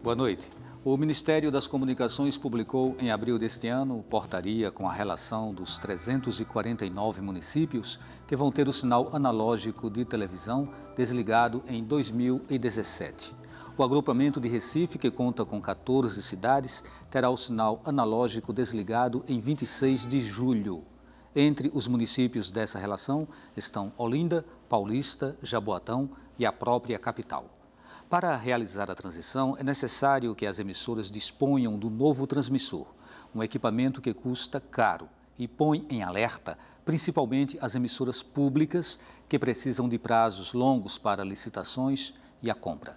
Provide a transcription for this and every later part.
Boa noite. O Ministério das Comunicações publicou em abril deste ano portaria com a relação dos 349 municípios que vão ter o sinal analógico de televisão desligado em 2017. O agrupamento de Recife, que conta com 14 cidades, terá o sinal analógico desligado em 26 de julho. Entre os municípios dessa relação estão Olinda, Paulista, Jaboatão e a própria capital. Para realizar a transição, é necessário que as emissoras disponham do novo transmissor, um equipamento que custa caro e põe em alerta principalmente as emissoras públicas que precisam de prazos longos para licitações e a compra.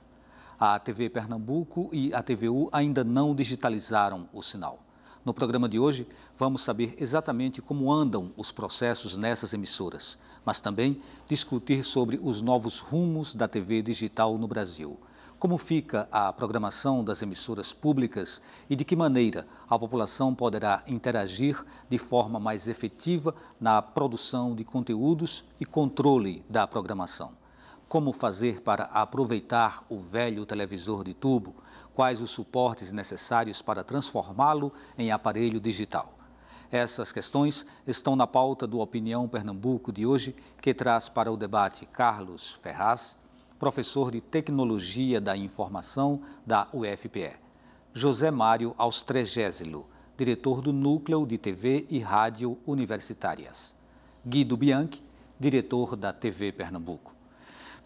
A TV Pernambuco e a TVU ainda não digitalizaram o sinal. No programa de hoje, vamos saber exatamente como andam os processos nessas emissoras, mas também discutir sobre os novos rumos da TV digital no Brasil. Como fica a programação das emissoras públicas e de que maneira a população poderá interagir de forma mais efetiva na produção de conteúdos e controle da programação. Como fazer para aproveitar o velho televisor de tubo? Quais os suportes necessários para transformá-lo em aparelho digital? Essas questões estão na pauta do Opinião Pernambuco de hoje, que traz para o debate Carlos Ferraz, professor de Tecnologia da Informação da UFPE, José Mário Austrégésilo, diretor do Núcleo de TV e Rádio Universitárias, Guido Bianchi, diretor da TV Pernambuco.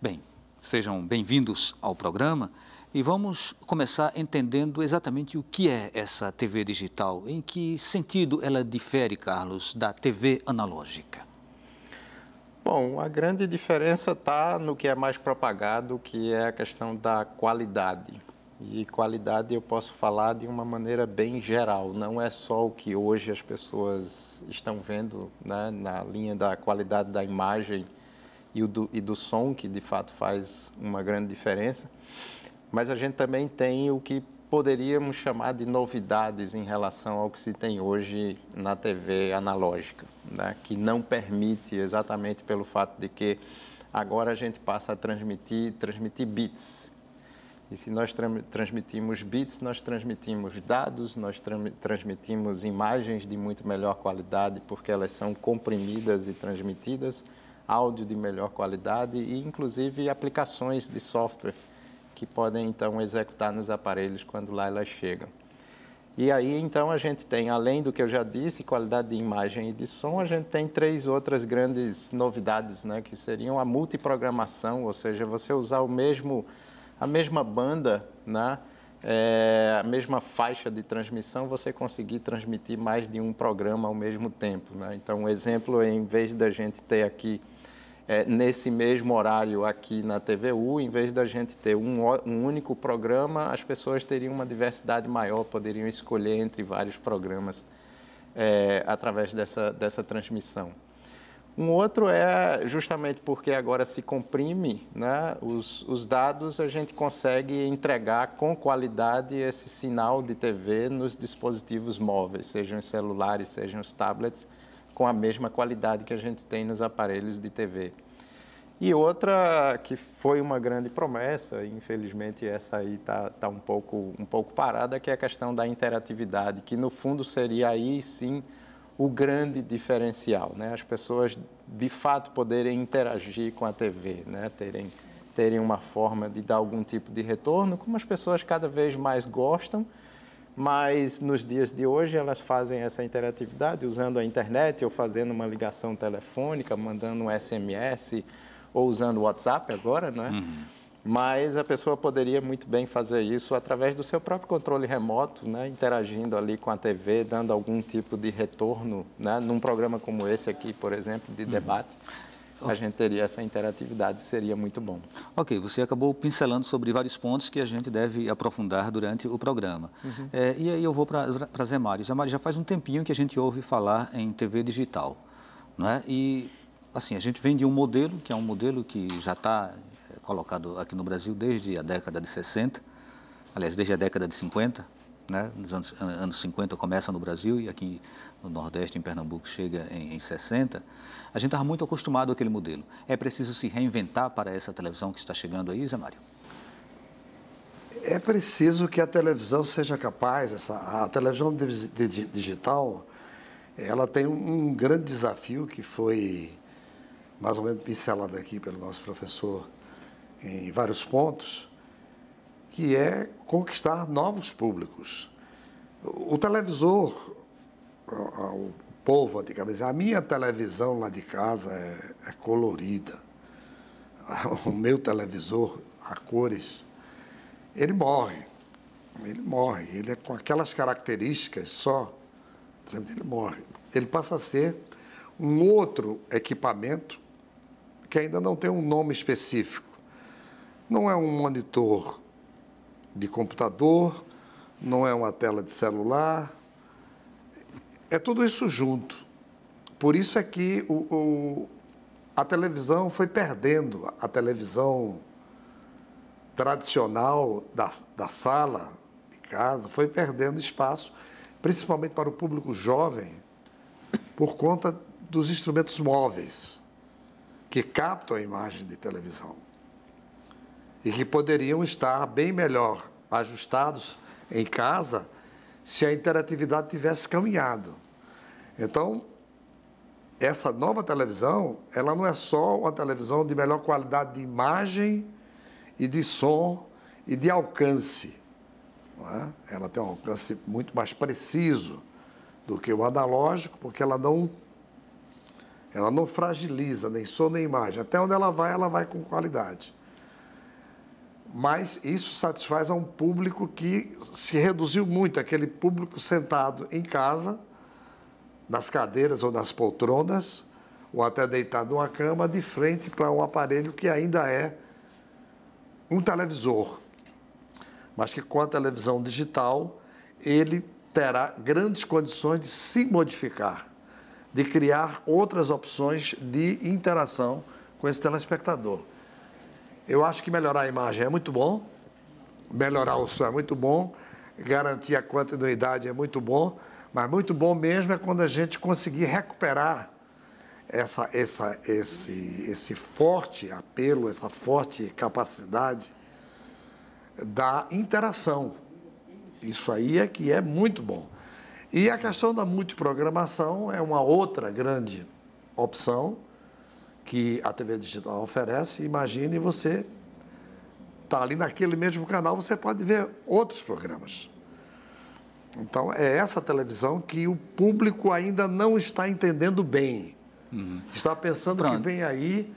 Bem, sejam bem-vindos ao programa. E vamos começar entendendo exatamente o que é essa TV digital, em que sentido ela difere, Carlos, da TV analógica? Bom, a grande diferença está no que é mais propagado, que é a questão da qualidade. E qualidade eu posso falar de uma maneira bem geral, não é só o que hoje as pessoas estão vendo, né, na linha da qualidade da imagem e do som, que de fato faz uma grande diferença. Mas a gente também tem o que poderíamos chamar de novidades em relação ao que se tem hoje na TV analógica, né? Que não permite, exatamente pelo fato de que agora a gente passa a transmitir bits. E se nós transmitimos bits, nós transmitimos dados, nós transmitimos imagens de muito melhor qualidade, porque elas são comprimidas e transmitidas, áudio de melhor qualidade e, inclusive, aplicações de software que podem, então, executar nos aparelhos quando lá elas chegam. E aí, então, a gente tem, além do que eu já disse, qualidade de imagem e de som, a gente tem 3 outras grandes novidades, né, que seriam a multiprogramação, ou seja, você usar a mesma banda, né, a mesma faixa de transmissão, você conseguir transmitir mais de um programa ao mesmo tempo, né? Então, um exemplo é, em vez da gente ter aqui, nesse mesmo horário aqui na TVU, em vez da gente ter um único programa, as pessoas teriam uma diversidade maior, poderiam escolher entre vários programas através dessa transmissão. Um outro é justamente porque agora se comprime, né, os dados, a gente consegue entregar com qualidade esse sinal de TV nos dispositivos móveis, sejam os celulares, sejam os tablets, com a mesma qualidade que a gente tem nos aparelhos de TV. E outra que foi uma grande promessa, e infelizmente essa aí tá um pouco parada, que é a questão da interatividade, que no fundo seria aí sim o grande diferencial, né? As pessoas de fato poderem interagir com a TV, né? Terem uma forma de dar algum tipo de retorno, como as pessoas cada vez mais gostam. Mas nos dias de hoje elas fazem essa interatividade usando a internet ou fazendo uma ligação telefônica, mandando um SMS ou usando o WhatsApp agora, né? Mas a pessoa poderia muito bem fazer isso através do seu próprio controle remoto, né? Interagindo ali com a TV, dando algum tipo de retorno, né? Num programa como esse aqui, por exemplo, de debate. A gente teria essa interatividade, seria muito bom. Ok, você acabou pincelando sobre vários pontos que a gente deve aprofundar durante o programa. E aí eu vou para Zé Mário. Zé Mário, já faz um tempinho que a gente ouve falar em TV digital, não é? E, assim, a gente vem de um modelo, que é um modelo que já está colocado aqui no Brasil desde a década de 60, aliás, desde a década de 50, né? Nos anos 50 começa no Brasil e aqui no Nordeste, em Pernambuco, chega em 60. A gente estava muito acostumado àquele modelo. É preciso se reinventar para essa televisão que está chegando aí, Zé Mário? É preciso que a televisão seja capaz, a televisão digital, ela tem um grande desafio que foi mais ou menos pincelado aqui pelo nosso professor em vários pontos, que é conquistar novos públicos. O televisor, o povo antigamente, a minha televisão lá de casa é colorida. O meu televisor, a cores, ele morre. Ele é com aquelas características só, ele morre. Ele passa a ser um outro equipamento que ainda não tem um nome específico. Não é um monitor de computador, não é uma tela de celular, é tudo isso junto. Por isso é que a televisão foi perdendo, a televisão tradicional da sala de casa foi perdendo espaço, principalmente para o público jovem, por conta dos instrumentos móveis que captam a imagem de televisão e que poderiam estar bem melhor ajustados em casa se a interatividade tivesse caminhado. Então, essa nova televisão, ela não é só uma televisão de melhor qualidade de imagem e de som e de alcance. Não é? Ela tem um alcance muito mais preciso do que o analógico, porque ela não fragiliza nem som nem imagem. Até onde ela vai com qualidade. Mas isso satisfaz a um público que se reduziu muito, aquele público sentado em casa, nas cadeiras ou nas poltronas, ou até deitado numa cama, de frente para um aparelho que ainda é um televisor, mas que com a televisão digital ele terá grandes condições de se modificar, de criar outras opções de interação com esse telespectador. Eu acho que melhorar a imagem é muito bom, melhorar o som é muito bom, garantir a continuidade é muito bom, mas muito bom mesmo é quando a gente conseguir recuperar esse forte apelo, essa forte capacidade da interação. Isso aí é que é muito bom. E a questão da multiprogramação é uma outra grande opção que a TV digital oferece. Imagine você está ali naquele mesmo canal, você pode ver outros programas. Então, é essa televisão que o público ainda não está entendendo bem. Está pensando que vem aí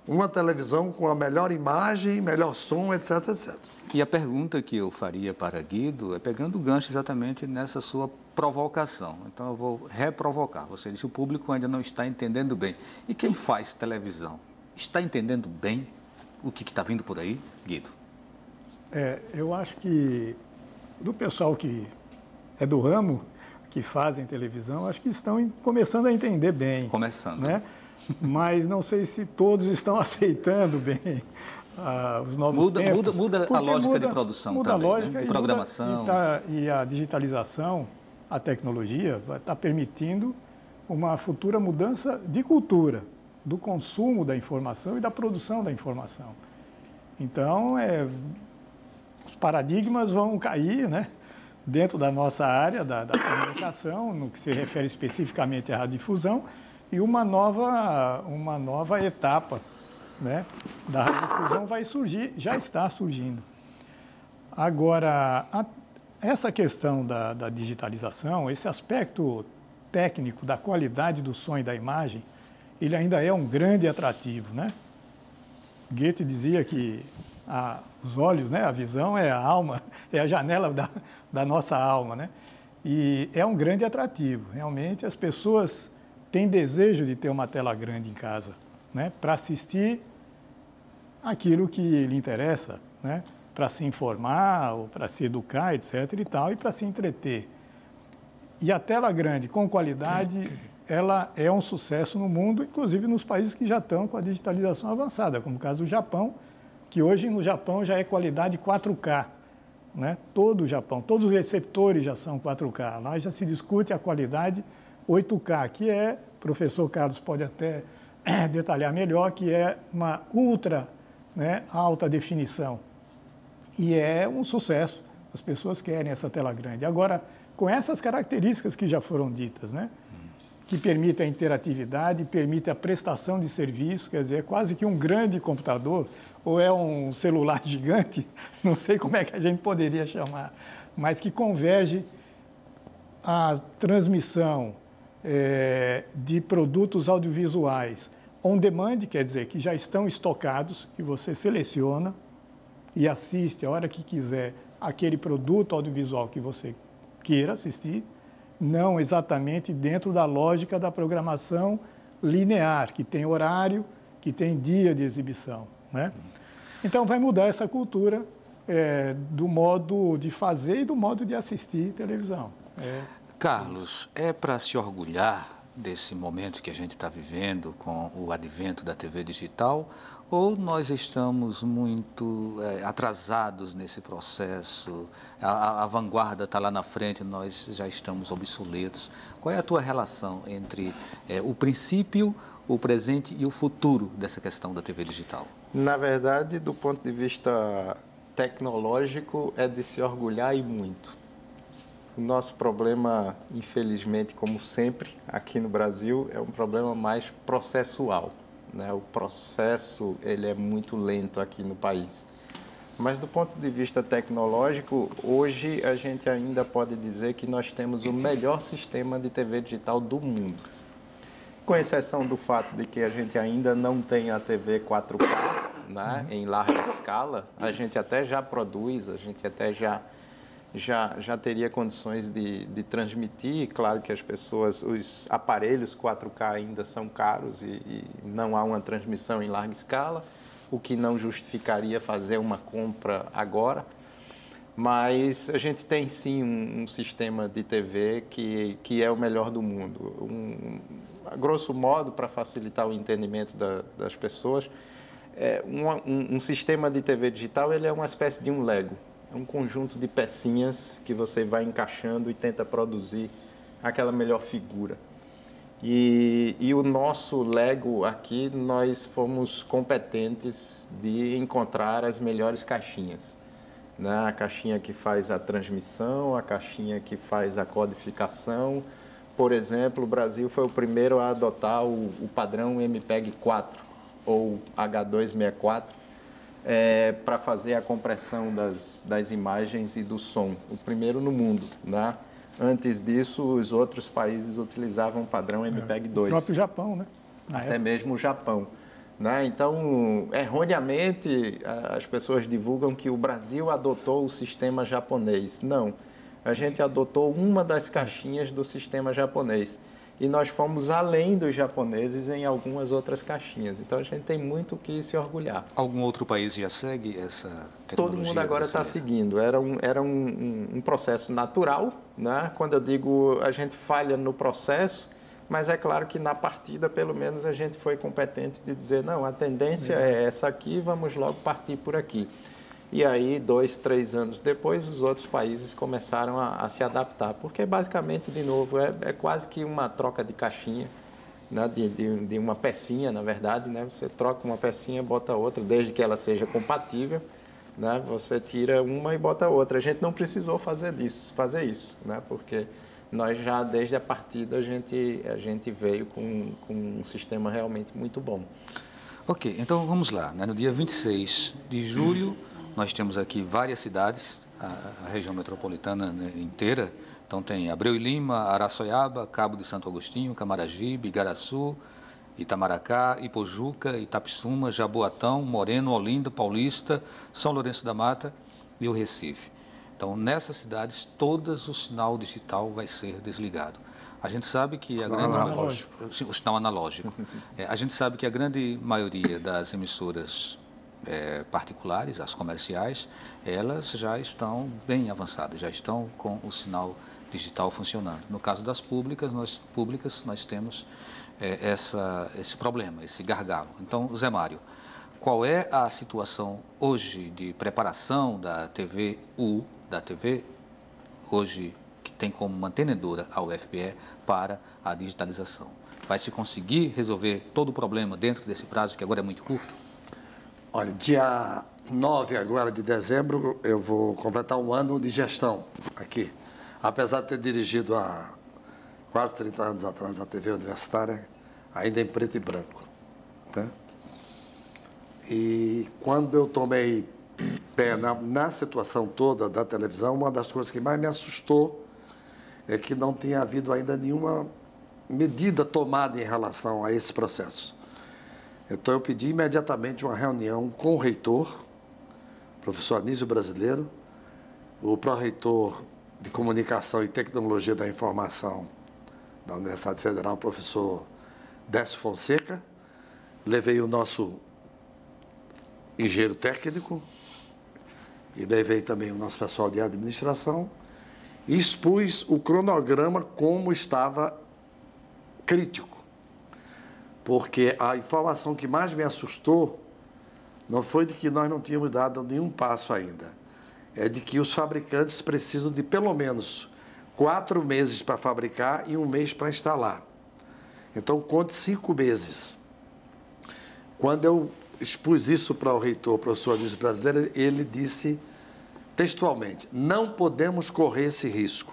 uma televisão com a melhor imagem, melhor som, etc, etc. E a pergunta que eu faria para Guido é pegando o gancho exatamente nessa sua provocação. Então, eu vou reprovocar. Você disse que o público ainda não está entendendo bem. E quem faz televisão está entendendo bem o que está vindo por aí, Guido? Eu acho que do pessoal que é do ramo, que fazem televisão, acho que estão começando a entender bem. Começando. Né? Mas não sei se todos estão aceitando bem os novos tempos. Muda a lógica de produção muda também, a lógica, né? De programação. E a digitalização, a tecnologia, está permitindo uma futura mudança de cultura, do consumo da informação e da produção da informação. Então, os paradigmas vão cair, né? Dentro da nossa área da comunicação, no que se refere especificamente à radiodifusão, e uma nova etapa, né, da radiodifusão vai surgir, já está surgindo. Agora, essa questão da digitalização, esse aspecto técnico da qualidade do som e da imagem, ele ainda é um grande atrativo, né? Goethe dizia que os olhos, né, a visão é a alma, é a janela da nossa alma, né? E é um grande atrativo. Realmente, as pessoas têm desejo de ter uma tela grande em casa, né, para assistir aquilo que lhe interessa, né, para se informar, ou para se educar, etc. e tal, e para se entreter. E a tela grande, com qualidade, ela é um sucesso no mundo, inclusive nos países que já estão com a digitalização avançada, como o caso do Japão, que hoje no Japão já é qualidade 4K. Né? Todo o Japão, todos os receptores já são 4K. Lá já se discute a qualidade 8K, que o professor Carlos pode até detalhar melhor, que é uma ultra, né, alta definição. E é um sucesso. As pessoas querem essa tela grande. Agora, com essas características que já foram ditas, né? Que permite a interatividade, permite a prestação de serviço, quer dizer, é quase que um grande computador, ou é um celular gigante, não sei como é que a gente poderia chamar, mas que converge a transmissão de produtos audiovisuais on demand, quer dizer, que já estão estocados, que você seleciona e assiste a hora que quiser aquele produto audiovisual que você queira assistir, não exatamente dentro da lógica da programação linear, que tem horário, que tem dia de exibição, né? Então, vai mudar essa cultura do modo de fazer e do modo de assistir televisão. Carlos, é para se orgulhar desse momento que a gente está vivendo com o advento da TV digital, ou nós estamos muito atrasados nesse processo, a vanguarda está lá na frente, nós já estamos obsoletos? Qual é a tua relação entre o princípio, o presente e o futuro dessa questão da TV digital? Na verdade, do ponto de vista tecnológico, é de se orgulhar e muito. O nosso problema, infelizmente, como sempre, aqui no Brasil, é um problema mais processual, né? O processo ele é muito lento aqui no país. Mas, do ponto de vista tecnológico, hoje a gente ainda pode dizer que nós temos o melhor sistema de TV digital do mundo. Com exceção do fato de que a gente ainda não tem a TV 4K, né, em larga escala, a gente até já produz, a gente até já teria condições de transmitir. Claro que os aparelhos 4K ainda são caros e não há uma transmissão em larga escala, o que não justificaria fazer uma compra agora. Mas a gente tem sim um sistema de TV que é o melhor do mundo. A grosso modo, para facilitar o entendimento das pessoas, um sistema de TV digital ele é uma espécie de um Lego. É um conjunto de pecinhas que você vai encaixando e tenta produzir aquela melhor figura. E o nosso Lego aqui, nós fomos competentes de encontrar as melhores caixinhas, né? A caixinha que faz a transmissão, a caixinha que faz a codificação. Por exemplo, o Brasil foi o primeiro a adotar o padrão MPEG-4 ou H264, para fazer a compressão das imagens e do som, o primeiro no mundo, né? Antes disso, os outros países utilizavam o padrão MPEG-2. O próprio Japão, né? Até mesmo o Japão, né? Então, erroneamente, as pessoas divulgam que o Brasil adotou o sistema japonês. Não, a gente adotou uma das caixinhas do sistema japonês. E nós fomos além dos japoneses em algumas outras caixinhas. Então, a gente tem muito o que se orgulhar. Algum outro país já segue essa tecnologia? Todo mundo agora está seguindo. Era um processo natural, né? Quando eu digo a gente falha no processo, mas é claro que na partida, pelo menos, a gente foi competente de dizer, não, a tendência é essa aqui, vamos logo partir por aqui. E aí, 2, 3 anos depois, os outros países começaram a se adaptar, porque basicamente, de novo, é quase que uma troca de caixinha, né? de uma pecinha, na verdade, né? Você troca uma pecinha, bota outra, desde que ela seja compatível, né? Você tira uma e bota outra. A gente não precisou fazer isso, né? Porque nós já, desde a partida, a gente veio com um sistema realmente muito bom. Ok, então vamos lá, né? No dia 26 de julho, nós temos aqui várias cidades, a região metropolitana, né, inteira. Então tem Abreu e Lima, Araçoiaba, Cabo de Santo Agostinho, Camaragibe, Igaraçu, Itamaracá, Ipojuca, Itapissuma, Jaboatão, Moreno, Olinda, Paulista, São Lourenço da Mata e o Recife. Então, nessas cidades, todas o sinal digital vai ser desligado. A gente sabe que a o sinal analógico. A gente sabe que a grande maioria das emissoras particulares, as comerciais, elas já estão bem avançadas, já estão com o sinal digital funcionando. No caso das públicas, nós temos esse problema, esse gargalo. Então, Zé Mário, qual é a situação hoje de preparação da TV hoje, que tem como mantenedora a UFPE, para a digitalização? Vai se conseguir resolver todo o problema dentro desse prazo, que agora é muito curto? Olha, dia 9 agora de dezembro, eu vou completar um ano de gestão aqui. Apesar de ter dirigido há quase 30 anos atrás a TV universitária, ainda em preto e branco. Tá? E quando eu tomei pé na situação toda da televisão, uma das coisas que mais me assustou é que não tinha havido ainda nenhuma medida tomada em relação a esse processo. Então eu pedi imediatamente uma reunião com o reitor, professor Anísio Brasileiro, o pró-reitor de Comunicação e Tecnologia da Informação da Universidade Federal, professor Décio Fonseca, levei o nosso engenheiro técnico e levei também o nosso pessoal de administração e expus o cronograma como estava crítico, porque a informação que mais me assustou não foi de que nós não tínhamos dado nenhum passo ainda, é de que os fabricantes precisam de pelo menos 4 meses para fabricar e 1 mês para instalar. Então, conte 5 meses. Quando eu expus isso para o reitor, o professor Anísio Brasileiro, ele disse textualmente, não podemos correr esse risco.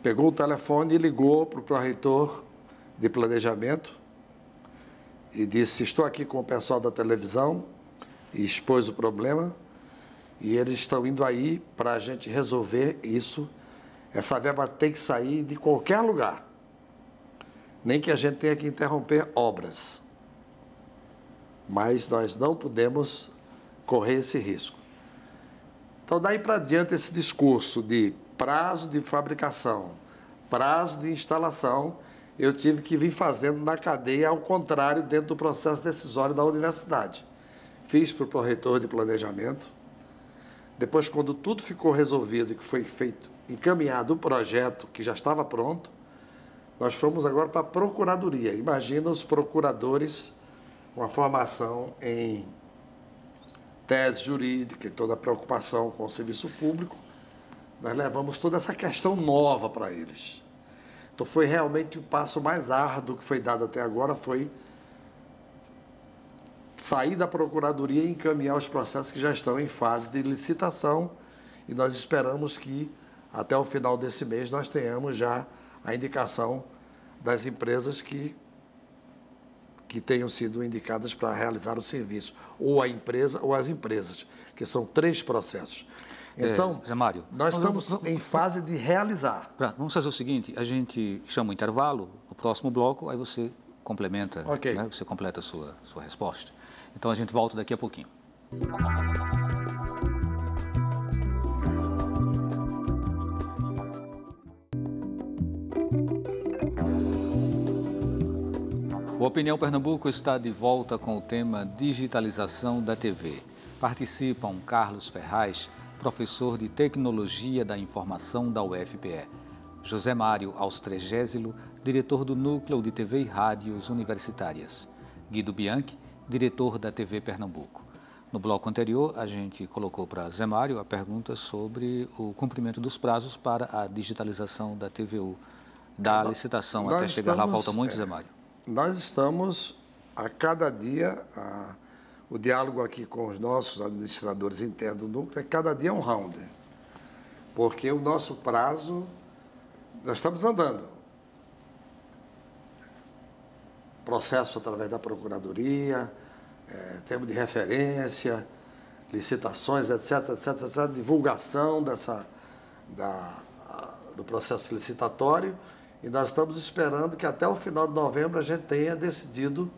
Pegou o telefone e ligou para o pró-reitor de planejamento e disse, estou aqui com o pessoal da televisão, e expôs o problema, e eles estão indo aí para a gente resolver isso. Essa verba tem que sair de qualquer lugar, nem que a gente tenha que interromper obras. Mas nós não podemos correr esse risco. Então, daí para diante, esse discurso de prazo de fabricação, prazo de instalação, eu tive que vir fazendo na cadeia, ao contrário, dentro do processo decisório da universidade. Fiz para o pró-reitor de planejamento. Depois, quando tudo ficou resolvido e que foi feito, encaminhado o projeto que já estava pronto, nós fomos agora para a procuradoria. Imagina os procuradores com a formação em tese jurídica e toda a preocupação com o serviço público. Nós levamos toda essa questão nova para eles. Então, foi realmente o passo mais árduo que foi dado até agora, foi sair da procuradoria e encaminhar os processos que já estão em fase de licitação, e nós esperamos que até o final desse mês nós tenhamos já a indicação das empresas que tenham sido indicadas para realizar o serviço, ou a empresa ou as empresas, que são 3 processos. Então, Zé Mário, nós estamos em fase de realizar. Vamos fazer o seguinte, a gente chama o intervalo, o próximo bloco, aí você complementa, okay, né, você completa a sua resposta. Então a gente volta daqui a pouquinho. O Opinião Pernambuco está de volta com o tema digitalização da TV. Participam Carlos Ferraz, professor de Tecnologia da Informação da UFPE, José Mário Austrégésilo, diretor do Núcleo de TV e Rádios Universitárias, Guido Bianchi, diretor da TV Pernambuco. No bloco anterior, a gente colocou para Zé Mário a pergunta sobre o cumprimento dos prazos para a digitalização da TVU. Da licitação até chegar lá, falta muito, Zé Mário? Nós estamos, a cada dia, o diálogo aqui com os nossos administradores internos do núcleo é cada dia um round, porque o nosso prazo, nós estamos andando. Processo através da Procuradoria, termo de referência, licitações, etc., divulgação do processo licitatório, e nós estamos esperando que até o final de novembro a gente tenha decidido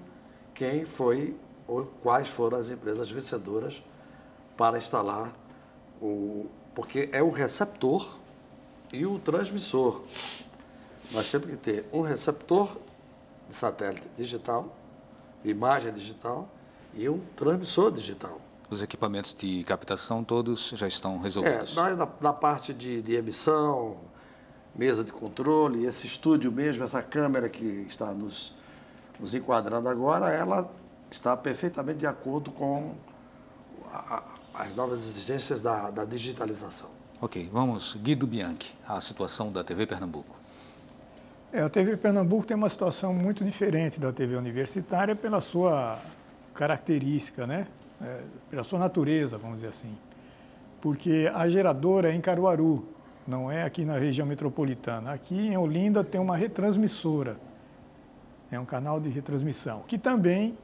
quem foi ou quais foram as empresas vencedoras para instalar, porque é o receptor e o transmissor. Nós temos que ter um receptor de satélite digital, de imagem digital, e um transmissor digital. Os equipamentos de captação todos já estão resolvidos? Nós, na parte de emissão, mesa de controle, esse estúdio mesmo, essa câmera que está nos enquadrando agora, ela está perfeitamente de acordo com as novas exigências da digitalização. Ok, vamos, Guido Bianchi, a situação da TV Pernambuco. A TV Pernambuco tem uma situação muito diferente da TV universitária pela sua característica, né? pela sua natureza, vamos dizer assim. Porque a geradora é em Caruaru, não é aqui na região metropolitana. Aqui em Olinda tem uma retransmissora, é um canal de retransmissão, que também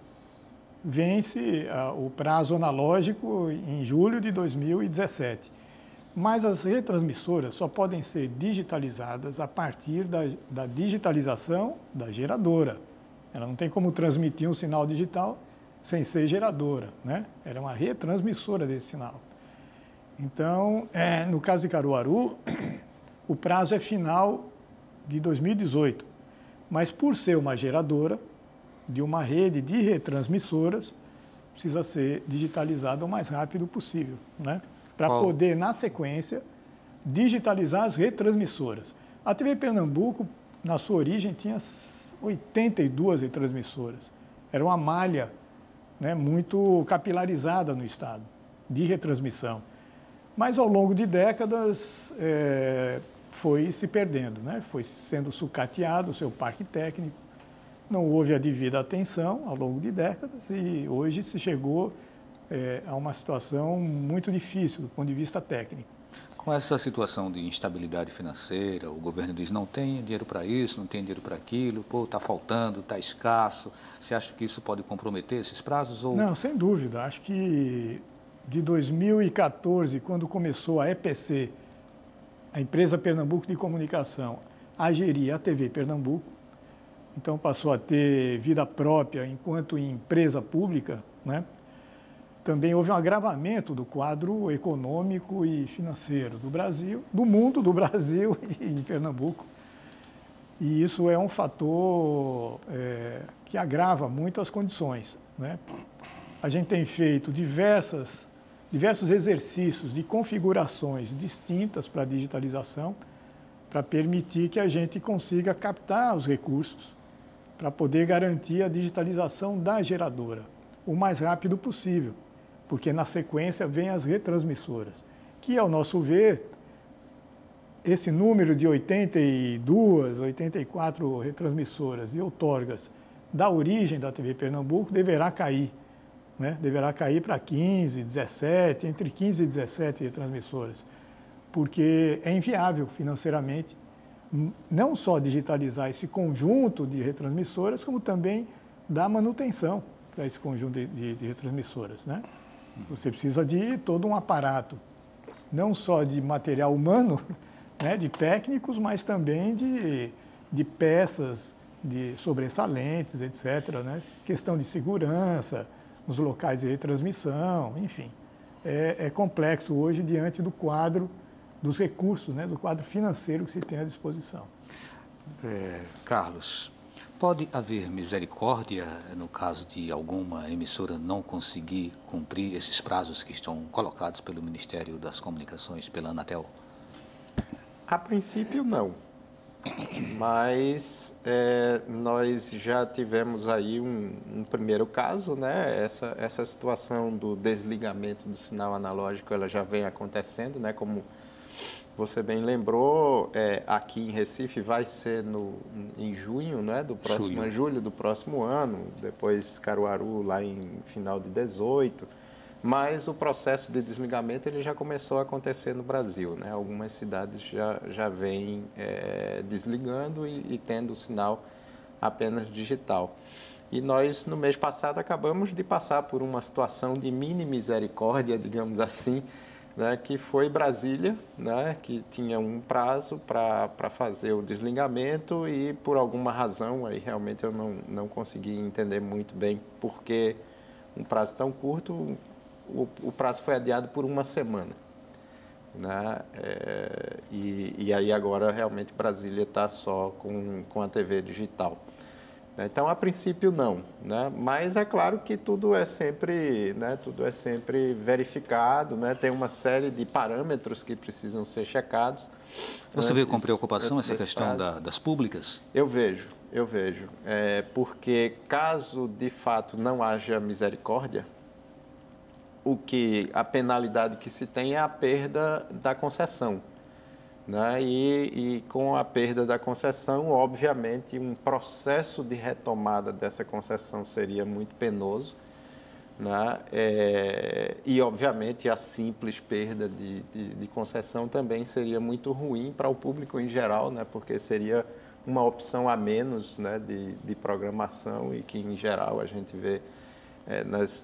vence o prazo analógico em julho de 2017. Mas as retransmissoras só podem ser digitalizadas a partir da digitalização da geradora. Ela não tem como transmitir um sinal digital sem ser geradora, né? Ela é uma retransmissora desse sinal. Então, no caso de Caruaru, o prazo é final de 2018. Mas por ser uma geradora de uma rede de retransmissoras, precisa ser digitalizada o mais rápido possível, né? Para poder, na sequência, digitalizar as retransmissoras. A TV Pernambuco, na sua origem, tinha 82 retransmissoras. Era uma malha, né, muito capilarizada no estado, de retransmissão. Mas, ao longo de décadas, foi se perdendo, né? Foi sendo sucateado o seu parque técnico, não houve a devida atenção ao longo de décadas e hoje se chegou a uma situação muito difícil do ponto de vista técnico. Com essa situação de instabilidade financeira, o governo diz não tem dinheiro para isso, não tem dinheiro para aquilo, está faltando, está escasso. Você acha que isso pode comprometer esses prazos? Ou... Não, sem dúvida. Acho que de 2014, quando começou a EPC, a Empresa Pernambuco de Comunicação, a gerir a TV Pernambuco, então passou a ter vida própria enquanto empresa pública, né? Também houve um agravamento do quadro econômico e financeiro do Brasil, do mundo, do Brasil e em Pernambuco. E isso é um fator que agrava muito as condições, né? A gente tem feito diversos exercícios de configurações distintas para a digitalização, para permitir que a gente consiga captar os recursos, para poder garantir a digitalização da geradora o mais rápido possível, porque na sequência vem as retransmissoras, que, ao nosso ver, esse número de 82, 84 retransmissoras e outorgas da origem da TV Pernambuco deverá cair, né? Deverá cair para 15, 17, entre 15 e 17 retransmissoras, porque é inviável financeiramente não só digitalizar esse conjunto de retransmissoras, como também dar manutenção para esse conjunto de retransmissoras, né? Você precisa de todo um aparato, não só de material humano, né, de técnicos, mas também de peças, de sobressalentes, etc., né? Questão de segurança, nos locais de retransmissão, enfim. É complexo hoje diante do quadro dos recursos, né, do quadro financeiro que se tem à disposição. Carlos, pode haver misericórdia no caso de alguma emissora não conseguir cumprir esses prazos que estão colocados pelo Ministério das Comunicações, pela Anatel? A princípio, não. Mas nós já tivemos aí um primeiro caso, né? Essa situação do desligamento do sinal analógico, ela já vem acontecendo, né? Como você bem lembrou, aqui em Recife vai ser em junho, né, julho do próximo ano, depois Caruaru lá em final de 18, mas o processo de desligamento ele já começou a acontecer no Brasil, né? Algumas cidades já vêm desligando e tendo o sinal apenas digital. E nós, no mês passado, acabamos de passar por uma situação de mini misericórdia, digamos assim, né, que foi Brasília, né, que tinha um prazo para fazer o desligamento e, por alguma razão, aí realmente eu não consegui entender muito bem por que um prazo tão curto, o prazo foi adiado por uma semana. Né, e aí agora realmente Brasília está só com a TV digital. Então, a princípio, não, né? Mas é claro que tudo é sempre verificado, né? Tem uma série de parâmetros que precisam ser checados. Você vê com preocupação essa questão das públicas? Eu vejo. Porque caso, de fato, não haja misericórdia, a penalidade que se tem é a perda da concessão. Né? E com a perda da concessão, obviamente, um processo de retomada dessa concessão seria muito penoso, né? E, obviamente, a simples perda de concessão também seria muito ruim para o público em geral, né? Porque seria uma opção a menos, né, de programação e que, em geral, a gente vê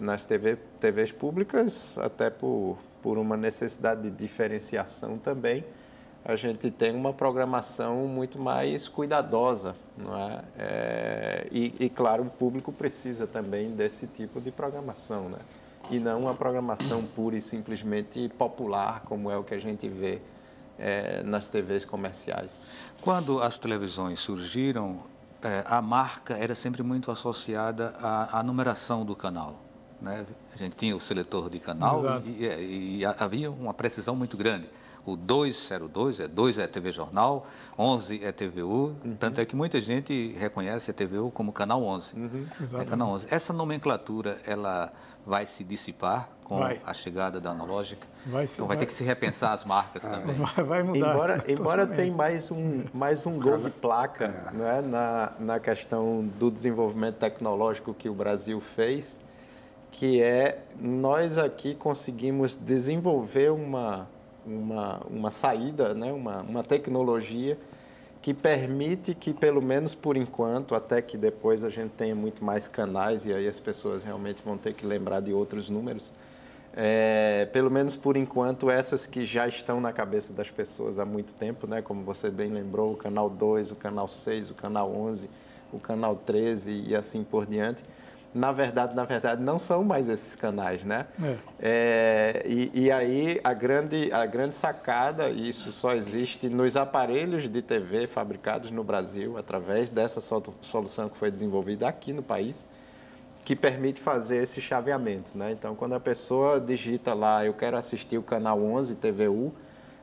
nas TVs públicas, até por uma necessidade de diferenciação também, a gente tem uma programação muito mais cuidadosa, não é? E, claro, o público precisa também desse tipo de programação, né? E não uma programação pura e simplesmente popular, como é o que a gente vê nas TVs comerciais. Quando as televisões surgiram, a marca era sempre muito associada à numeração do canal, né? A gente tinha o seletor de canal e havia uma precisão muito grande. O 202 2 é TV Jornal, 11 é TVU, tanto é que muita gente reconhece a TVU como canal 11. É canal 11. Essa nomenclatura, ela vai se dissipar com a chegada da analógica? Então vai ter que se repensar as marcas também. Vai mudar. Embora tenha mais um gol de placa, né, na questão do desenvolvimento tecnológico que o Brasil fez, que nós aqui conseguimos desenvolver uma saída, né, uma tecnologia que permite que, pelo menos por enquanto, até que depois a gente tenha muito mais canais, e aí as pessoas realmente vão ter que lembrar de outros números, pelo menos por enquanto, essas que já estão na cabeça das pessoas há muito tempo, né, como você bem lembrou, o canal 2, o canal 6, o canal 11, o canal 13 e assim por diante, na verdade, não são mais esses canais, né? E aí a grande sacada, e isso só existe nos aparelhos de TV fabricados no Brasil, através dessa solução que foi desenvolvida aqui no país, que permite fazer esse chaveamento, né? Então, quando a pessoa digita lá, eu quero assistir o canal 11 TVU,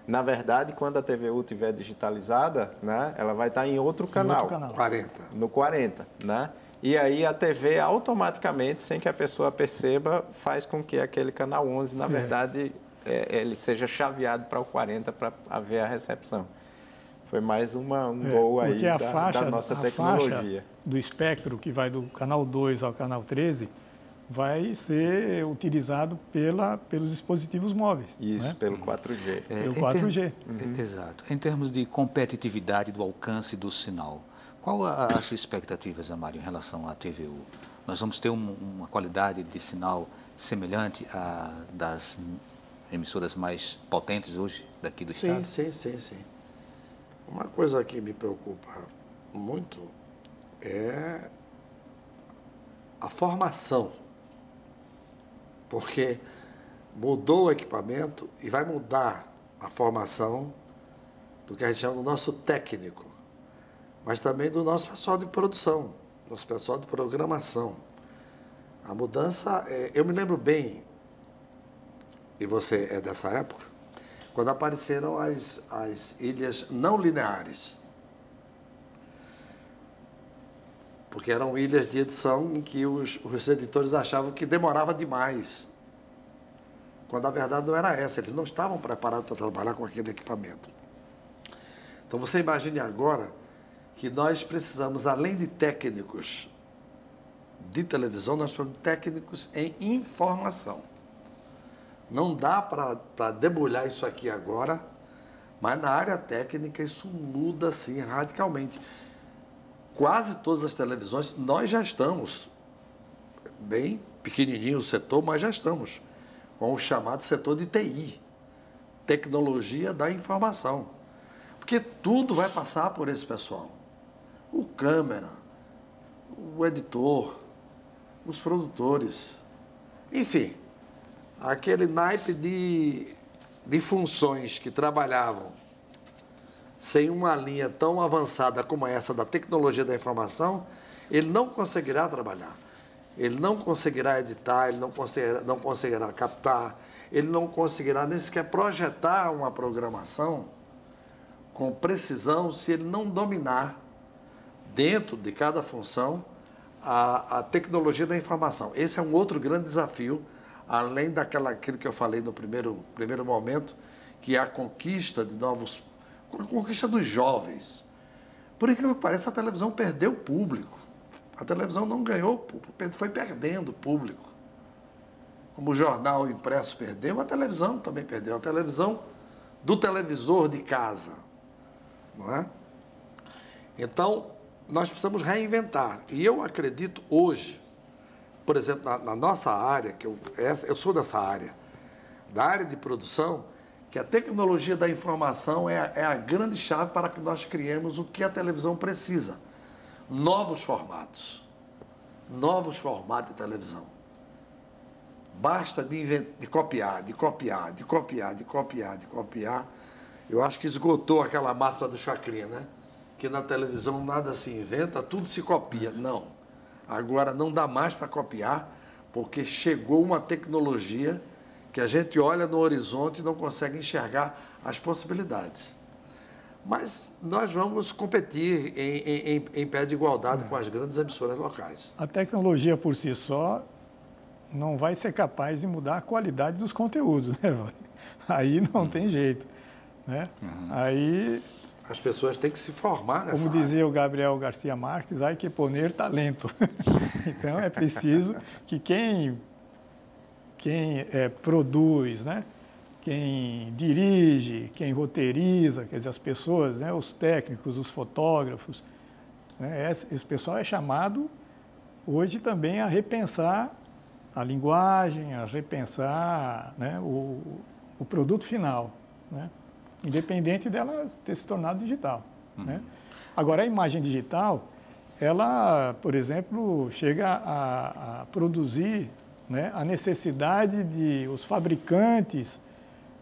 na verdade, quando a TVU estiver digitalizada, né, ela vai estar em outro canal. 40. No 40, né? E aí a TV automaticamente, sem que a pessoa perceba, faz com que aquele canal 11, na verdade, ele seja chaveado para o 40 para haver a recepção. Foi mais um gol aí da nossa tecnologia. A faixa do espectro, que vai do canal 2 ao canal 13, vai ser utilizado pelos dispositivos móveis. Isso, né? Pelo 4G. Pelo 4G. Exato. Em termos de competitividade do alcance do sinal, qual a sua expectativa, Zé Mário, em relação à TVU? Nós vamos ter uma qualidade de sinal semelhante à das emissoras mais potentes hoje daqui do estado? Sim. Uma coisa que me preocupa muito é a formação, porque mudou o equipamento e vai mudar a formação do que a gente chama do nosso técnico, mas também do nosso pessoal de produção, nosso pessoal de programação. A mudança, eu me lembro bem, e você é dessa época, quando apareceram as ilhas não lineares. Porque eram ilhas de edição em que os editores achavam que demorava demais. Quando a verdade não era essa, eles não estavam preparados para trabalhar com aquele equipamento. Então você imagine agora que nós precisamos, além de técnicos de televisão, nós precisamos de técnicos em informação. Não dá para debulhar isso aqui agora, mas na área técnica isso muda assim radicalmente. Quase todas as televisões, nós já estamos, bem pequenininho o setor, mas já estamos com o chamado setor de TI, Tecnologia da Informação. Porque tudo vai passar por esse pessoal. O câmera, o editor, os produtores, enfim, aquele naipe de funções que trabalhavam sem uma linha tão avançada como essa da tecnologia da informação, ele não conseguirá trabalhar. Ele não conseguirá editar, ele não conseguirá captar, ele não conseguirá nem sequer projetar uma programação com precisão se ele não dominar, dentro de cada função, a tecnologia da informação. Esse é um outro grande desafio, além daquilo que eu falei no primeiro momento, que é a conquista de novos... a conquista dos jovens. Por incrível que pareça, a televisão perdeu público. A televisão não ganhou público, foi perdendo público. como o jornal impresso perdeu, a televisão também perdeu. A televisão do televisor de casa, não é? Então, nós precisamos reinventar. E eu acredito hoje, por exemplo, na nossa área, eu sou dessa área, da área de produção, que a tecnologia da informação é a grande chave para que nós criemos o que a televisão precisa. Novos formatos de televisão. Basta de copiar. Eu acho que esgotou aquela máxima do Chacrinha, né? Que na televisão nada se inventa, tudo se copia. Não. Agora não dá mais para copiar, porque chegou uma tecnologia que a gente olha no horizonte e não consegue enxergar as possibilidades. Mas nós vamos competir em pé de igualdade com as grandes emissoras locais. A tecnologia por si só não vai ser capaz de mudar a qualidade dos conteúdos, né? Aí não tem jeito, né? Aí, as pessoas têm que se formar nessa como dizia o Gabriel Garcia Marques, há que poner talento. Então é preciso que quem produz, né? Quem dirige, quem roteiriza, quer dizer, as pessoas, né? Os técnicos, os fotógrafos, né? Esse pessoal é chamado hoje também a repensar a linguagem, a repensar, né, o produto final, né, independente dela ter se tornado digital. Né? Agora, a imagem digital, ela, por exemplo, chega a produzir, né, a necessidade de os fabricantes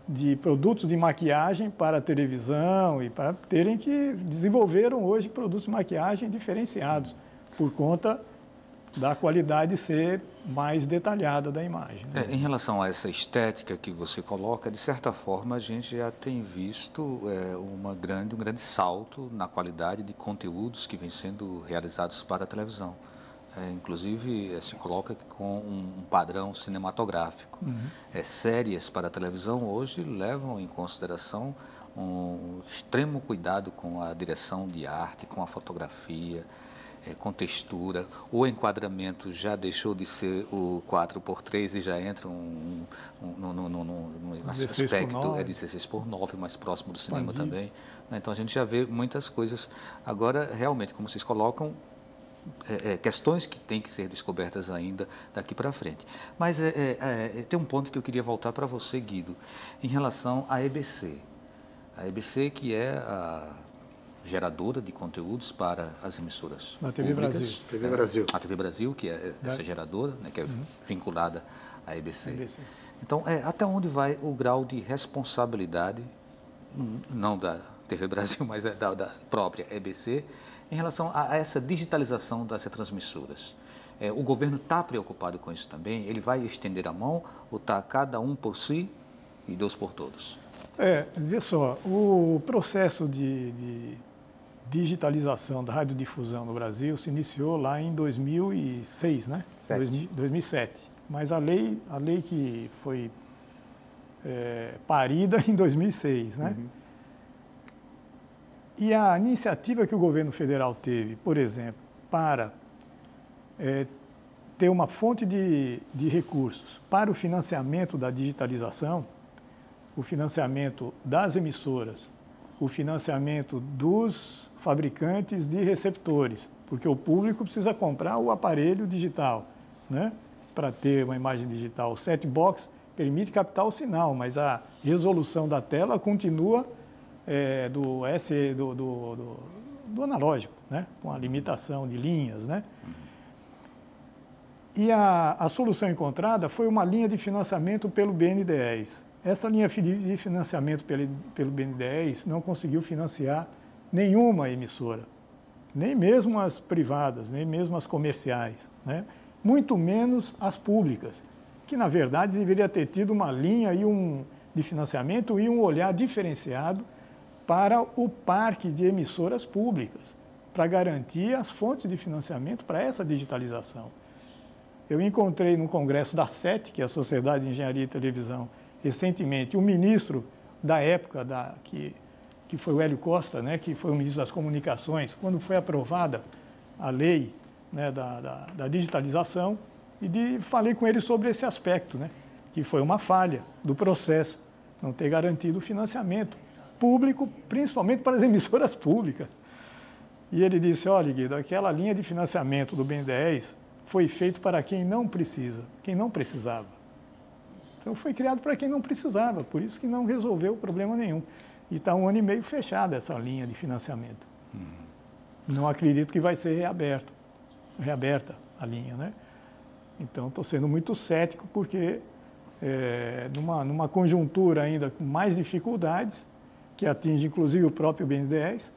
de produtos de maquiagem para a televisão e para terem que desenvolveram hoje produtos de maquiagem diferenciados por conta da qualidade ser mais detalhada da imagem. Né? Em relação a essa estética que você coloca, de certa forma a gente já tem visto um grande salto na qualidade de conteúdos que vêm sendo realizados para a televisão. Inclusive se coloca com um padrão cinematográfico. Séries para a televisão hoje levam em consideração um extremo cuidado com a direção de arte, com a fotografia, com textura. O enquadramento já deixou de ser o 4x3 e já entra num aspecto de 16:9, mais próximo do cinema também. Então a gente já vê muitas coisas. Agora, realmente, como vocês colocam, questões que têm que ser descobertas ainda daqui para frente. Mas tem um ponto que eu queria voltar para você, Guido, em relação à EBC. A EBC, que é a geradora de conteúdos para as emissoras na TV públicas. Brasil. TV Brasil. A TV Brasil, que é essa geradora, né, que é vinculada à EBC. Então, até onde vai o grau de responsabilidade, não da TV Brasil, mas da própria EBC, em relação a essa digitalização das transmissoras? O governo está preocupado com isso também? Ele vai estender a mão ou está cada um por si e Deus por todos? Vê só, o processo de digitalização da radiodifusão no Brasil se iniciou lá em 2006, né? 2007. Mas a lei que foi parida em 2006, né? E a iniciativa que o governo federal teve, por exemplo, para ter uma fonte de recursos para o financiamento da digitalização, o financiamento das emissoras, o financiamento dos fabricantes de receptores, porque o público precisa comprar o aparelho digital, né? Para ter uma imagem digital. O set box permite captar o sinal, mas a resolução da tela continua do analógico, né? Com a limitação de linhas, né? E a solução encontrada foi uma linha de financiamento pelo BNDES. Essa linha de financiamento pelo BNDES não conseguiu financiar nenhuma emissora, nem mesmo as privadas, nem mesmo as comerciais, né? Muito menos as públicas, que na verdade deveria ter tido uma linha de financiamento e um olhar diferenciado para o parque de emissoras públicas, para garantir as fontes de financiamento para essa digitalização. Eu encontrei no congresso da SET, que é a Sociedade de Engenharia e Televisão, recentemente, o ministro da época, que foi o Hélio Costa, né, que foi o ministro das Comunicações, quando foi aprovada a lei, né, da digitalização, falei com ele sobre esse aspecto, né? Que foi uma falha do processo, não ter garantido o financiamento público, principalmente para as emissoras públicas. E ele disse, olha, Guido, aquela linha de financiamento do BNDES foi feito para quem não precisa, quem não precisava. Então foi criado para quem não precisava, por isso que não resolveu problema nenhum. E está 1 ano e meio fechada essa linha de financiamento. Não acredito que vai ser reaberta a linha, né? Então estou sendo muito cético porque numa conjuntura ainda com mais dificuldades, que atinge inclusive o próprio BNDES,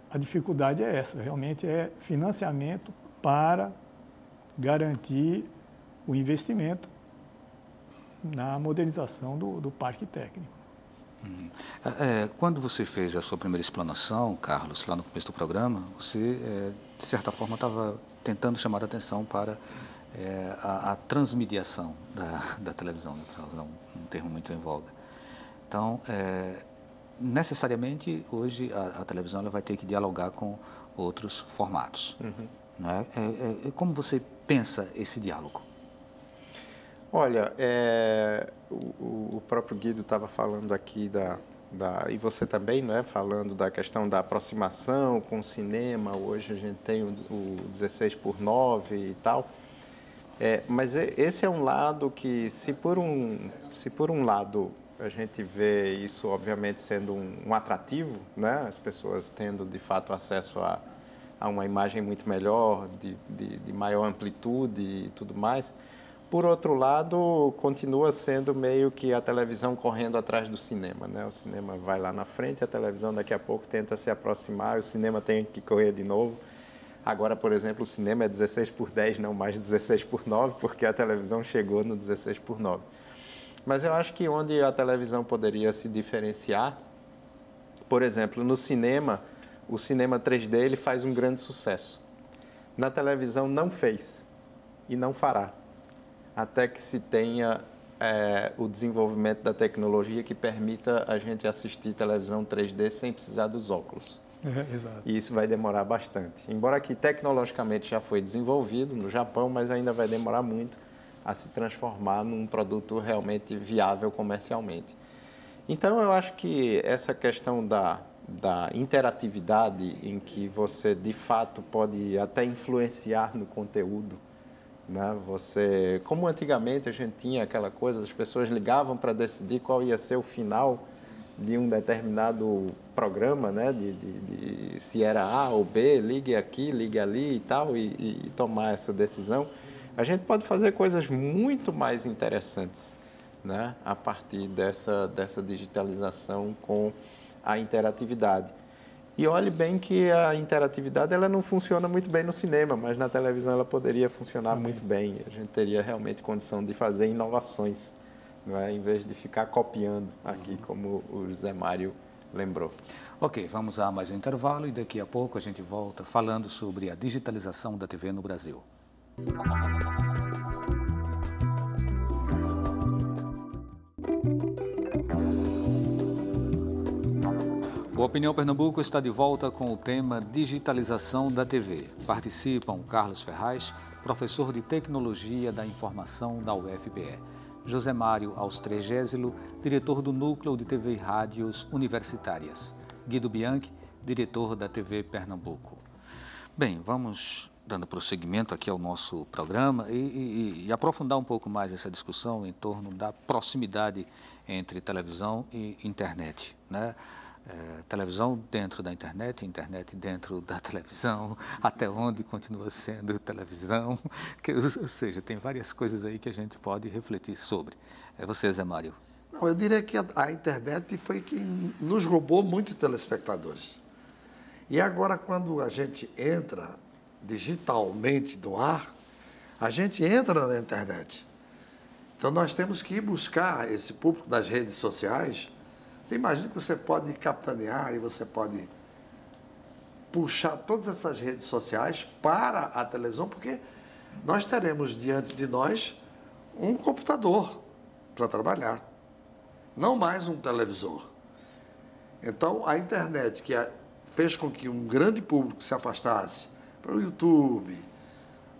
a dificuldade é essa, realmente é financiamento para garantir o investimento na modernização do parque técnico. Quando você fez a sua primeira explanação, Carlos, lá no começo do programa, você, de certa forma, estava tentando chamar a atenção para a transmediação da televisão, né, para usar um termo muito em voga. Então, necessariamente, hoje, a televisão ela vai ter que dialogar com outros formatos. Não é? Como você pensa esse diálogo? Olha, o próprio Guido estava falando aqui e você também, não é? Falando da questão da aproximação com o cinema. Hoje a gente tem o 16:9 e tal. Mas esse é um lado que, se por um lado a gente vê isso, obviamente, sendo um atrativo, né? As pessoas tendo, de fato, acesso a uma imagem muito melhor, de maior amplitude e tudo mais. Por outro lado, continua sendo meio que a televisão correndo atrás do cinema, né? O cinema vai lá na frente, a televisão daqui a pouco tenta se aproximar, o cinema tem que correr de novo. Agora, por exemplo, o cinema é 16:10, não mais 16:9, porque a televisão chegou no 16:9. Mas eu acho que onde a televisão poderia se diferenciar, por exemplo, no cinema, o cinema 3D ele faz um grande sucesso. Na televisão não fez e não fará, até que se tenha o desenvolvimento da tecnologia que permita a gente assistir televisão 3D sem precisar dos óculos. Exato. E isso vai demorar bastante. Embora que tecnologicamente já foi desenvolvido no Japão, mas ainda vai demorar muito a se transformar num produto realmente viável comercialmente. Então, eu acho que essa questão da interatividade, em que você, de fato, pode até influenciar no conteúdo, né? Como antigamente a gente tinha aquela coisa, as pessoas ligavam para decidir qual ia ser o final de um determinado programa, né? Se era A ou B, ligue aqui, ligue ali e tal, e tomar essa decisão. A gente pode fazer coisas muito mais interessantes, né? A partir dessa digitalização com a interatividade. E olhe bem que a interatividade ela não funciona muito bem no cinema, mas na televisão ela poderia funcionar muito bem. A gente teria realmente condição de fazer inovações, não é? Em vez de ficar copiando aqui, como o José Mário lembrou. Ok, vamos a mais um intervalo e daqui a pouco a gente volta falando sobre a digitalização da TV no Brasil. O Opinião Pernambuco está de volta com o tema Digitalização da TV. Participam Carlos Ferraz, professor de Tecnologia da Informação da UFPE, José Mário Austregésilo, diretor do Núcleo de TV e Rádios Universitárias, Guido Bianchi, diretor da TV Pernambuco. Bem, vamos dando prosseguimento aqui ao nosso programa e aprofundar um pouco mais essa discussão em torno da proximidade entre televisão e internet, né? Televisão dentro da internet, internet dentro da televisão, até onde continua sendo televisão, ou seja, tem várias coisas aí que a gente pode refletir sobre. Você, Zé Mário. Não, eu diria que a internet foi quem nos roubou muitos telespectadores. E agora, quando a gente entra digitalmente no ar, a gente entra na internet. Então, nós temos que ir buscar esse público das redes sociais. Você imagina que você pode capitanear e você pode puxar todas essas redes sociais para a televisão, porque nós teremos diante de nós um computador para trabalhar, não mais um televisor. Então, a internet, que fez com que um grande público se afastasse para o YouTube,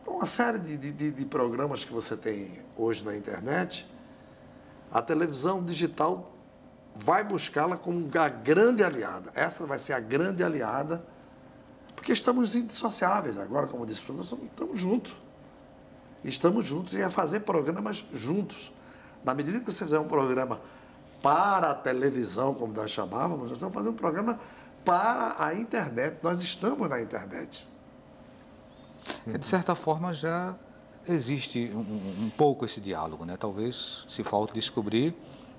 Uma série de programas que você tem hoje na internet, a televisão digital vai buscá-la como a grande aliada. Essa vai ser a grande aliada, porque estamos indissociáveis agora, como disse o professor, estamos juntos. Estamos juntos e a fazer programas juntos. Na medida que você fizer um programa para a televisão, como nós chamávamos, nós estamos fazendo um programa para a internet. Nós estamos na internet. De certa forma, já existe um pouco esse diálogo, né? Talvez se falte descobrir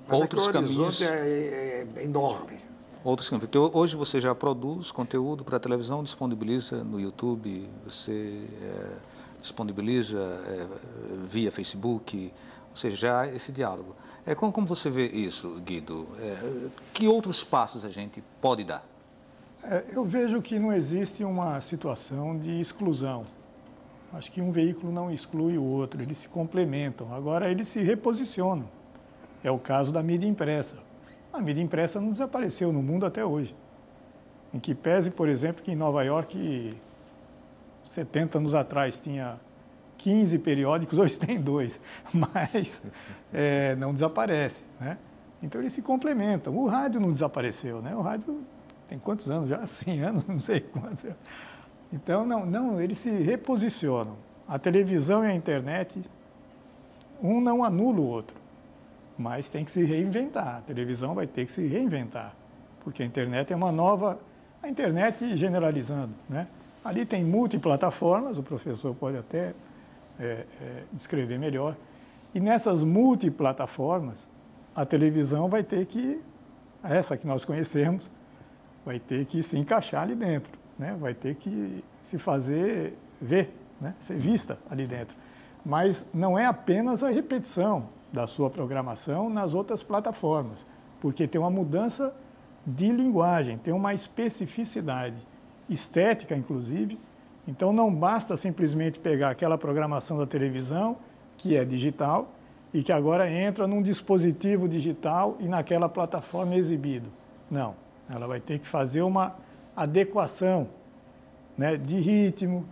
outros caminhos. O horizonte é enorme. Outros caminhos. Porque hoje você já produz conteúdo para a televisão, disponibiliza no YouTube, você disponibiliza via Facebook, ou seja, já há esse diálogo. Como você vê isso, Guido? Que outros passos a gente pode dar? Eu vejo que não existe uma situação de exclusão. Acho que um veículo não exclui o outro, eles se complementam. Agora, eles se reposicionam. É o caso da mídia impressa. A mídia impressa não desapareceu no mundo até hoje. Em que pese, por exemplo, que em Nova York, 70 anos atrás, tinha 15 periódicos, hoje tem 2, mas não desaparece, né? Então, eles se complementam. O rádio não desapareceu, né? O rádio tem quantos anos já? 100 anos? Não sei quantos. Então, não, eles se reposicionam. A televisão e a internet, um não anula o outro, mas tem que se reinventar. A televisão vai ter que se reinventar, porque a internet é uma nova... A internet generalizando, né? Ali tem multiplataformas, o professor pode até descrever melhor, e nessas multiplataformas, a televisão vai ter que, essa que nós conhecemos, vai ter que se encaixar ali dentro, né? Vai ter que se fazer ver, né? Ser vista ali dentro. Mas não é apenas a repetição da sua programação nas outras plataformas, porque tem uma mudança de linguagem, tem uma especificidade estética, inclusive. Então, não basta simplesmente pegar aquela programação da televisão, que é digital, e que agora entra num dispositivo digital e naquela plataforma exibido. Não, ela vai ter que fazer uma adequação, né, de ritmo,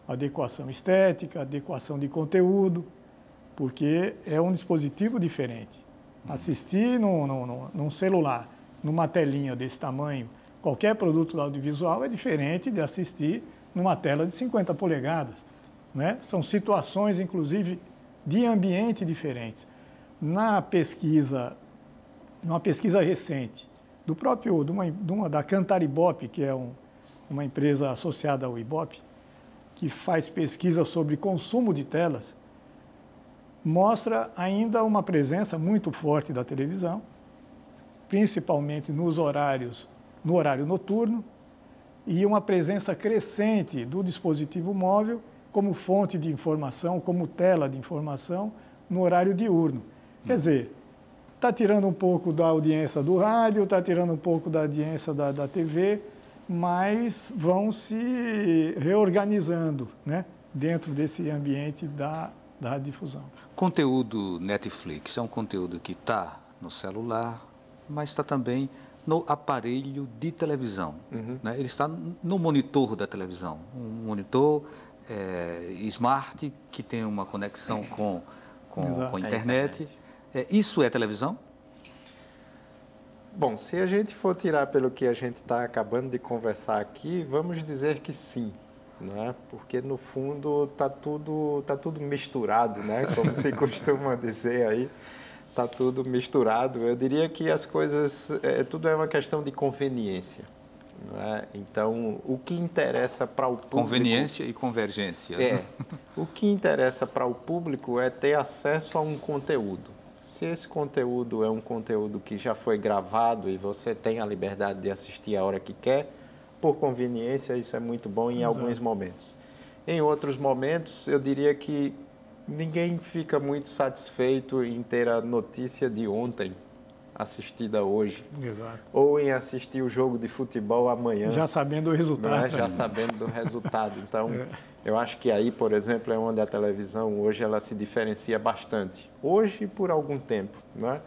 adequação estética, adequação de conteúdo, porque é um dispositivo diferente. Assistir num celular, numa telinha desse tamanho, qualquer produto audiovisual é diferente de assistir numa tela de 50 polegadas, né? São situações, inclusive, de ambiente diferentes. Numa pesquisa recente, da Cantaribop, que é uma empresa associada ao Ibope, que faz pesquisa sobre consumo de telas, mostra ainda uma presença muito forte da televisão, principalmente no horário noturno, e uma presença crescente do dispositivo móvel como fonte de informação, como tela de informação no horário diurno. Quer dizer, está tirando um pouco da audiência do rádio, está tirando um pouco da audiência da TV, mas vão se reorganizando, né, dentro desse ambiente da difusão. Conteúdo Netflix é um conteúdo que está no celular, mas está também no aparelho de televisão. Né? Ele está no monitor da televisão, um monitor smart que tem uma conexão com a internet. Isso é televisão? Bom, se a gente for tirar pelo que a gente está acabando de conversar aqui, vamos dizer que sim, né? Porque no fundo tá tudo misturado, né? Como se costuma dizer aí. Está tudo misturado. Eu diria que as coisas, tudo é uma questão de conveniência. Não é? Então, o que interessa para o público... Conveniência e convergência. O que interessa para o público é ter acesso a um conteúdo. Se esse conteúdo é um conteúdo que já foi gravado e você tem a liberdade de assistir a hora que quer, por conveniência, isso é muito bom em alguns momentos. Em outros momentos, eu diria que ninguém fica muito satisfeito em ter a notícia de ontem assistida hoje. Exato. Ou em assistir o jogo de futebol amanhã. Já sabendo o resultado. Né? Já sabendo do resultado. Então, eu acho que aí, por exemplo, é onde a televisão hoje ela se diferencia bastante. Hoje e por algum tempo. Né?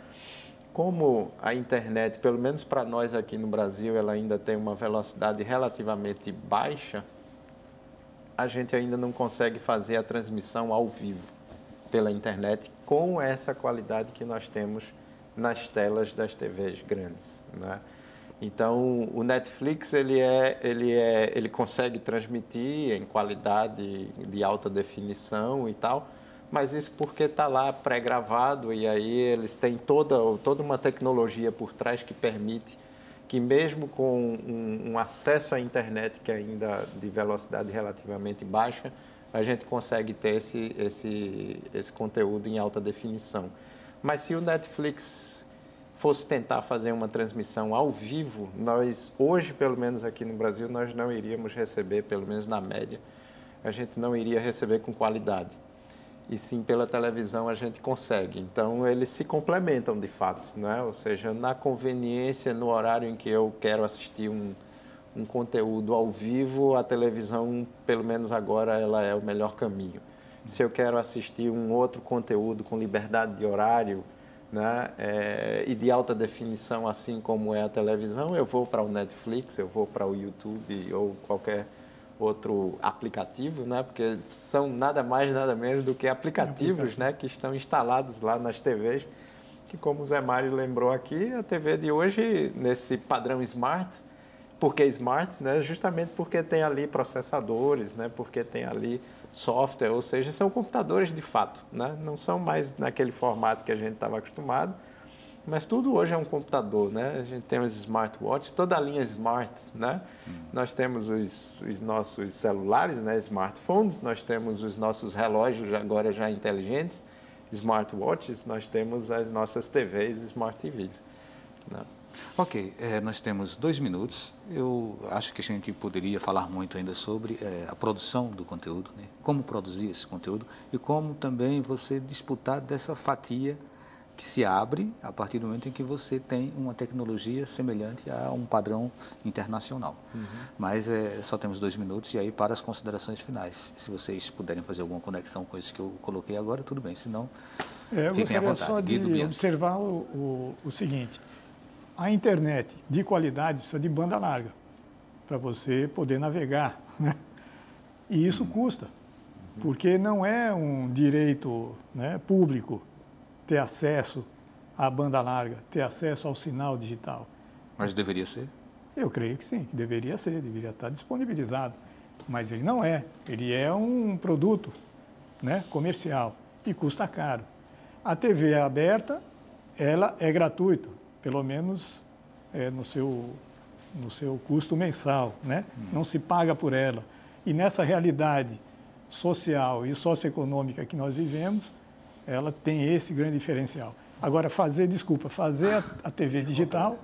Como a internet, pelo menos para nós aqui no Brasil, ela ainda tem uma velocidade relativamente baixa, a gente ainda não consegue fazer a transmissão ao vivo pela internet com essa qualidade que nós temos nas telas das TVs grandes, né? Então, o Netflix ele consegue transmitir em qualidade de alta definição e tal, mas isso porque está lá pré-gravado e aí eles têm toda uma tecnologia por trás que permite que mesmo com um acesso à internet que ainda de velocidade relativamente baixa, a gente consegue ter esse conteúdo em alta definição. Mas se o Netflix fosse tentar fazer uma transmissão ao vivo, nós, hoje, pelo menos aqui no Brasil, nós não iríamos receber, pelo menos na média, a gente não iria receber com qualidade. E sim, pela televisão a gente consegue. Então, eles se complementam de fato, né? Ou seja, na conveniência, no horário em que eu quero assistir um conteúdo ao vivo, a televisão, pelo menos agora, ela é o melhor caminho. Se eu quero assistir um outro conteúdo com liberdade de horário, né, e de alta definição, assim como é a televisão, eu vou para o Netflix, eu vou para o YouTube ou qualquer outro aplicativo, né, porque são nada mais, nada menos do que aplicativos, né, que estão instalados lá nas TVs, que, como o Zé Mário lembrou aqui, a TV de hoje, nesse padrão smart. Por que smart? Né? Justamente porque tem ali processadores, né? Porque tem ali software, ou seja, são computadores de fato, né? Não são mais naquele formato que a gente estava acostumado, mas tudo hoje é um computador, né? A gente tem os smartwatches, toda a linha smart, né? Nós temos os nossos celulares, né? Smartphones, nós temos os nossos relógios agora já inteligentes, smartwatches, nós temos as nossas TVs, smart TVs, né? Ok, nós temos 2 minutos. Eu acho que a gente poderia falar muito ainda sobre a produção do conteúdo, né? Como produzir esse conteúdo e como também você disputar dessa fatia que se abre a partir do momento em que você tem uma tecnologia semelhante a um padrão internacional. Mas só temos 2 minutos e aí para as considerações finais. Se vocês puderem fazer alguma conexão com isso que eu coloquei agora, tudo bem. Se não, fiquem à vontade. Eu gostaria só de observar o seguinte. A internet de qualidade precisa de banda larga para você poder navegar, né? E isso custa, porque não é um direito, né, público ter acesso à banda larga, ter acesso ao sinal digital. Mas deveria ser? Eu creio que sim, que deveria ser, deveria estar disponibilizado. Mas ele não é. Ele é um produto, né, comercial e custa caro. A TV aberta, ela é gratuita, pelo menos no seu custo mensal, né? Não se paga por ela. E nessa realidade social e socioeconômica que nós vivemos, ela tem esse grande diferencial. Agora, fazer a TV digital,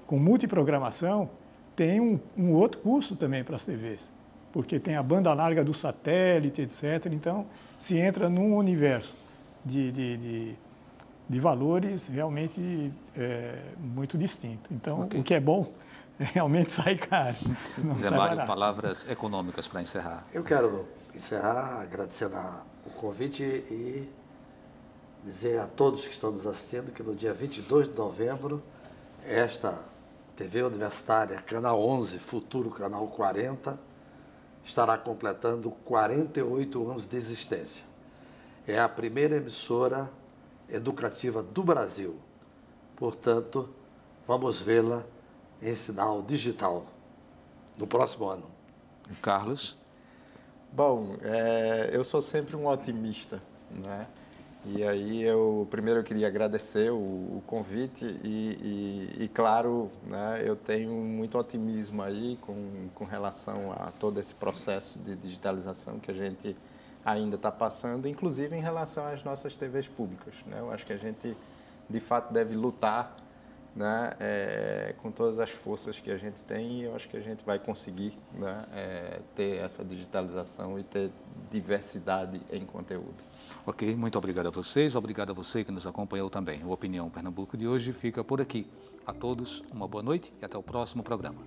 com multiprogramação, tem um outro custo também para as TVs, porque tem a banda larga do satélite, etc. Então, se entra num universo de valores realmente muito distinto. Então, o que é bom realmente sai caro. Zé Mário, palavras econômicas para encerrar. Eu quero encerrar agradecendo o convite e dizer a todos que estão nos assistindo que no dia 22 de novembro, esta TV Universitária, Canal 11, futuro Canal 40, estará completando 48 anos de existência. É a primeira emissora educativa do Brasil. Portanto, vamos vê-la em sinal digital no próximo ano. Carlos? Bom, eu sou sempre um otimista, né? E aí primeiro eu queria agradecer o convite e claro, né, eu tenho muito otimismo aí com relação a todo esse processo de digitalização que a gente ainda está passando, inclusive em relação às nossas TVs públicas, né? Eu acho que a gente, de fato, deve lutar, né, com todas as forças que a gente tem, e eu acho que a gente vai conseguir, né, ter essa digitalização e ter diversidade em conteúdo. Ok, muito obrigado a vocês, obrigado a você que nos acompanhou também. O Opinião Pernambuco de hoje fica por aqui. A todos, uma boa noite e até o próximo programa.